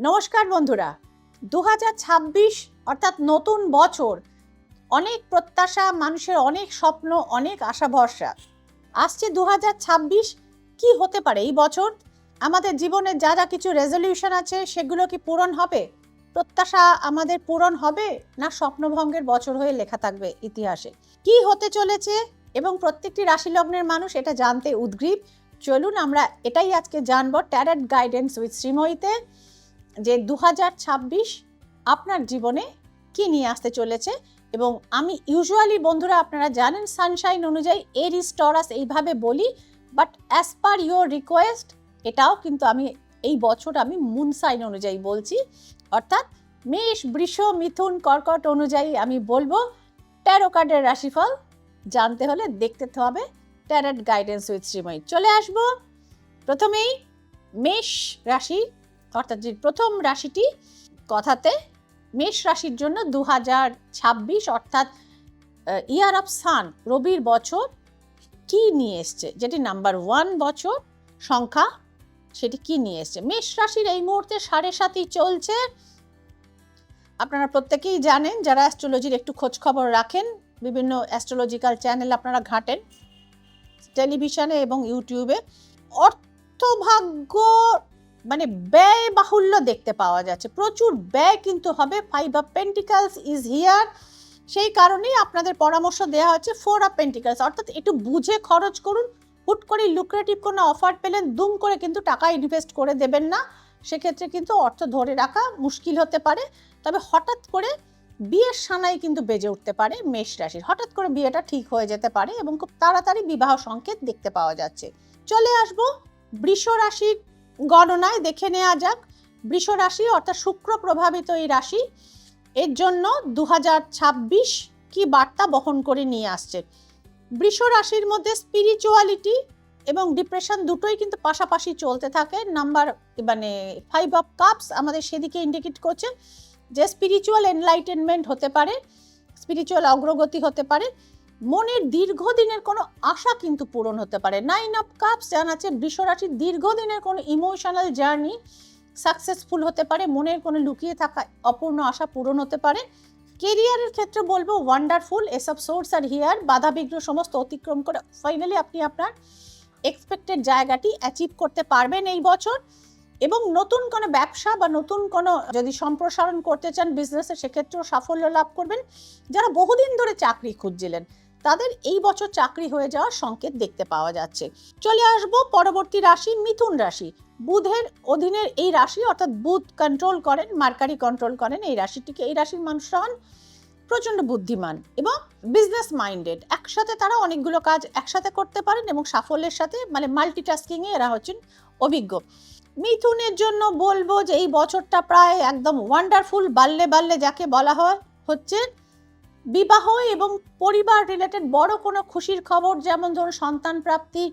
নমস্কার বন্ধুরা, 2026 অর্থাৎ নতুন বছর, অনেক প্রত্যাশা, মানুষের অনেক স্বপ্ন, অনেক আশা ভরসা আসছে। 2026 কি হতে পারে এই বছর? আমাদের জীবনে যা যা কিছু রেজলিউশন আছে সেগুলো কি পূরণ হবে? প্রত্যাশা আমাদের পূরণ হবে, না স্বপ্নভঙ্গের বছর হয়ে লেখা থাকবে ইতিহাসে? কি হতে চলেছে এবং প্রত্যেকটি রাশি লগ্নের মানুষ এটা জানতে উদগ্রীব। চলুন আমরা এটাই আজকে জানবো ট্যারট গাইডেন্স উইথ শ্রীময়ীতে, যে 2026 আপনার জীবনে কি নিয়ে আসতে চলেছে। এবং আমি ইউজুয়ালি বন্ধুরা আপনারা জানেন সানশাইন অনুযায়ী এরিস টরাস এইভাবে বলি, but as per your request এটাও কিন্তু আমি এই বছর আমি মুন সাইন অনুযায়ী বলছি, অর্থাৎ মেষ, বৃষ, মিথুন, কর্কট অনুযায়ী আমি বলবো। ট্যারো কার্ডের রাশিফল জানতে হলে দেখতে হবে ট্যারট গাইডেন্স উইথ শ্রীময়ী। চলে আসবো প্রথমেই মেষ রাশি, অর্থাৎ যে প্রথম রাশিটি কথাতে, মেষ রাশির জন্য 2026 অর্থাৎ ইয়ার অফ সান, রবির বছর কি নিয়ে এসছে, যেটি নাম্বার 1 বছর সংখ্যা, সেটি কি নিয়ে এসছে। মেষ রাশির এই মুহূর্তে 7.5 চলছে। আপনারা প্রত্যেকেই জানেন, যারা অ্যাস্ট্রোলজির একটু খোঁজ খবর রাখেন, বিভিন্ন অ্যাস্ট্রোলজিক্যাল চ্যানেল আপনারা ঘাঁটেন টেলিভিশনে এবং ইউটিউবে, অর্থভাগ্য মানে ব্যয় বাহুল্য দেখতে পাওয়া যাচ্ছে, প্রচুর ব্যয় কিন্তু হবে। 5 অফ পেন্টিকলস ইজ হিয়ার, সেই কারণেই আপনাদের পরামর্শ দেওয়া হচ্ছে 4 অফ পেন্টিকলস, অর্থাৎ একটু বুঝে খরচ করুন। হুট করে লুক্রেটিভ কোনো অফার পেলেন দুম করে কিন্তু টাকা ইনভেস্ট করে দেবেন না, সেক্ষেত্রে কিন্তু অর্থ ধরে রাখা মুশকিল হতে পারে। তবে হঠাৎ করে বিয়ের সানাই কিন্তু বেজে উঠতে পারে মেষ রাশির, হঠাৎ করে বিয়েটা ঠিক হয়ে যেতে পারে এবং খুব তাড়াতাড়ি বিবাহ সংকেত দেখতে পাওয়া যাচ্ছে। চলে আসবো বৃষ রাশির গণনায়, দেখে নেওয়া যাক বৃষ রাশি অর্থাৎ শুক্র প্রভাবিত এই রাশি, এর জন্য 2026 কি বার্তা বহন করে নিয়ে আসছে। বৃষ রাশির মধ্যে স্পিরিচুয়ালিটি এবং ডিপ্রেশন দুটোই কিন্তু পাশাপাশি চলতে থাকে। নাম্বার 5 অফ কাপস আমাদের সেদিকে ইন্ডিকেট করছে যে স্পিরিচুয়াল এনলাইটেনমেন্ট হতে পারে, স্পিরিচুয়াল অগ্রগতি হতে পারে, মনের দীর্ঘদিনের কোনো আশা কিন্তু পূরণ হতে পারে। 9 অফ কাপস জানাচ্ছে বৃষ রাশির দীর্ঘদিনের কোনো ইমোশনাল জার্নি সাকসেসফুল হতে পারে, মনের কোনো লুকিয়ে থাকা অপূর্ণ আশা পূরণ হতে পারে। কেরিয়ারের ক্ষেত্রে বলবো ওয়ান্ডারফুল, এসব সোর্স আর হিয়ার, বাধা বিঘ্ন সমস্ত অতিক্রম করে ফাইনালি আপনি আপনার এক্সপেক্টেড জায়গাটি অ্যাচিভ করতে পারবেন এই বছর। এবং নতুন কোনো ব্যবসা বা নতুন কোনো যদি সম্প্রসারণ করতে চান বিজনেসে, সেক্ষেত্রেও সাফল্য লাভ করবেন। যারা বহুদিন ধরে চাকরি খুঁজছিলেন তাদের এই বছর চাকরি হয়ে যাওয়ার সংকেত দেখতে পাওয়া যাচ্ছে। চলে আসবো পরবর্তী রাশি মিথুন রাশি, বুধের অধীনের এই রাশি, অর্থাৎ বুধ কন্ট্রোল করেন, মার্কারি কন্ট্রোল করেন এই রাশিটিকে। এই রাশির মানুষরা হন প্রচণ্ড বুদ্ধিমান এবং বিজনেস মাইন্ডেড, একসাথে তারা অনেকগুলো কাজ একসাথে করতে পারেন এবং সাফল্যের সাথে মাল্টিটাস্কিংয়ে এরা হচ্ছেন অভিজ্ঞ। মিথুনের জন্য বলবো যে এই বছরটা প্রায় একদম ওয়ান্ডারফুল, বাল্যে বাল্যে যাকে বলা হয় হচ্ছে বিবাহ এবং পরিবার রিলেটেড বড় কোনো খুশির খবর, যেমন ধরুন সন্তান প্রাপ্তি,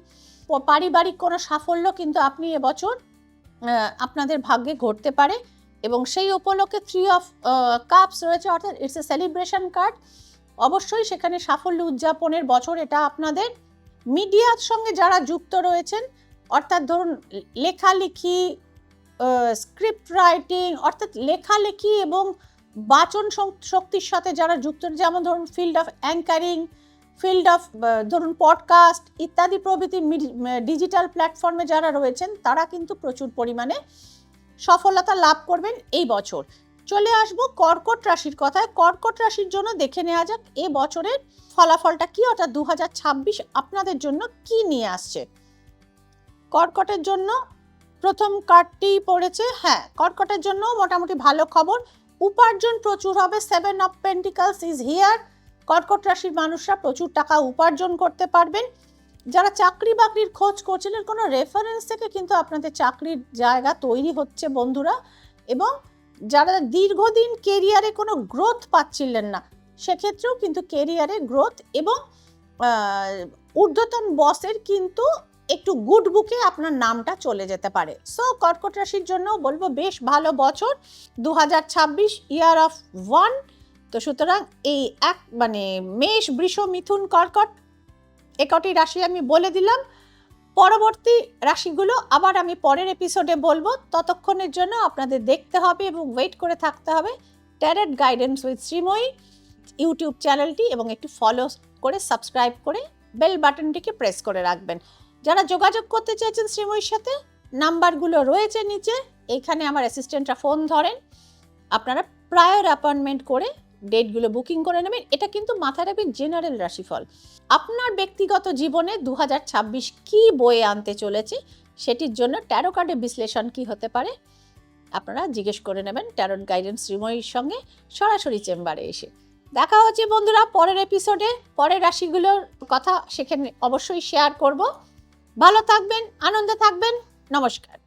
পারিবারিক কোনো সাফল্য কিন্তু আপনি এবছর আপনাদের ভাগ্যে ঘটতে পারে। এবং সেই উপলক্ষে 3 অফ কাপস রয়েছে, অর্থাৎ ইটস এ সেলিব্রেশন কার্ড। অবশ্যই সেখানে সাফল্য উদযাপনের বছর এটা আপনাদের। মিডিয়ার সঙ্গে যারা যুক্ত রয়েছেন, অর্থাৎ ধরুন লেখালেখি, স্ক্রিপ্ট রাইটিং, অর্থাৎ লেখালেখি এবং বাচন শক্তির সাথে যারা যুক্ত, যেমন ধরুন field of anchoring, field of ধরুন পডকাস্ট ইত্যাদি প্রভৃতি ডিজিটাল প্ল্যাটফর্মে যারা রয়েছেন, তারা কিন্তু প্রচুর পরিমাণে সফলতা লাভ করবেন এই বছর। চলে আসবো কর্কট রাশির কথায়। কর্কট রাশির জন্য দেখে নেওয়া যাক এ বছরের ফলাফলটা কি, অর্থাৎ 2026 আপনাদের জন্য কি নিয়ে আসছে। কর্কটের জন্য প্রথম কার্ডটি পড়েছে, হ্যাঁ কর্কটের জন্য মোটামুটি ভালো খবর, উপার্জন প্রচুর হবে। 7 অফ পেন্টিকলস ইজ হিয়ার, কর্কট রাশির মানুষরা প্রচুর টাকা উপার্জন করতে পারবেন। যারা চাকরি বাকরির খোঁজ করছিলেন, কোনো রেফারেন্স থেকে কিন্তু আপনাদের চাকরির জায়গা তৈরি হচ্ছে বন্ধুরা। এবং যারা দীর্ঘদিন কেরিয়ারে কোনো গ্রোথ পাচ্ছিলেন না, সেক্ষেত্রেও কিন্তু কেরিয়ারে গ্রোথ এবং ঊর্ধ্বতন বসের কিন্তু একটু গুড বুকে আপনার নামটা চলে যেতে পারে। সো কর্কট রাশির জন্য বলবো বেশ ভালো বছর 2026, ইয়ার অফ 1। তো সুতরাং এই মেষ, বৃষ, মিথুন, কর্কট একটি রাশি আমি বলে দিলাম। পরবর্তী রাশিগুলো আবার আমি পরের এপিসোডে বলবো। ততক্ষণের জন্য আপনাদের দেখতে হবে এবং ওয়েট করে থাকতে হবে tarot guidance with Sreemoyee YouTube চ্যানেলটি, এবং একটু ফলো করে সাবস্ক্রাইব করে বেল বাটনটিকে প্রেস করে রাখবেন। যারা যোগাযোগ করতে চাইছেন শ্রীময়ীর সাথে, নাম্বারগুলো রয়েছে নিচে, এইখানে আমার অ্যাসিস্ট্যান্টরা ফোন ধরেন। আপনারা প্রায়র অ্যাপয়েন্টমেন্ট করে ডেটগুলো বুকিং করে নেবেন। এটা কিন্তু মাথায় রাখবেন জেনারেল রাশিফল। আপনার ব্যক্তিগত জীবনে 2026 কি বয়ে আনতে চলেছে সেটির জন্য ট্যারো কার্ডের বিশ্লেষণ কি হতে পারে আপনারা জিজ্ঞেস করে নেবেন ট্যারট গাইডেন্স শ্রীময়ীর সঙ্গে সরাসরি চেম্বারে এসে। দেখা হচ্ছে বন্ধুরা পরের এপিসোডে, পরের রাশিগুলোর কথা সেখানে অবশ্যই শেয়ার করব। ভালো থাকবেন, আনন্দে থাকবেন, নমস্কার।